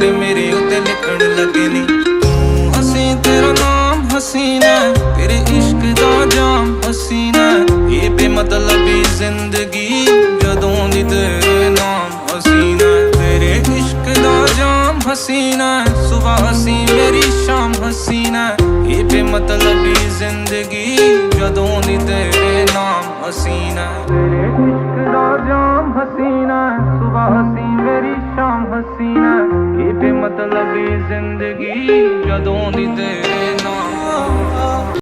ਤੇਰੇ ਮੇਰੇ ਉੱਤੇ ਲਿਖਣ ਲੱਗੇ ਨੀ। ਤੂੰ ਹਸੀਂ ਤੇਰਾ ਨਾਮ ਹਸੀਨਾ, ਤੇਰੇ ਇਸ਼ਕ ਦਾ ਜਾਮ ਹਸੀਨਾ। ਇਹ ਬੇਮਤਲਬੀ ਜ਼ਿੰਦਗੀ ਜਦੋਂ ਦੀ ਤੇਰੇ ਨਾਮ ਹਸੀਨਾ। ਤੇਰੇ ਇਸ਼ਕ ਦਾ ਜਾਮ ਹਸੀਨਾ, ਸੁਬਹ ਹਸੀ ਮੇਰੀ ਸ਼ਾਮ ਹਸੀਨਾ। ਇਹ ਬੇਮਤਲਬੀ ਜ਼ਿੰਦਗੀ ਜਦੋਂ ਦੀ ਤੇਰੇ ਨਾਮ ਹਸੀਨਾ। ਤੇਰੇ ਇਸ਼ਕ ਦਾ ਜਾਮ ਹਸੀਨਾ, ਸੁਬਹ ਹਸੀ ਮੇਰੀ ਸ਼ਾਮ ਹਸੀਨਾ। ਇਹ ਬੇਮਤਲਬੀ ਜ਼ਿੰਦਗੀ ਜਦੋਂ ਦੀ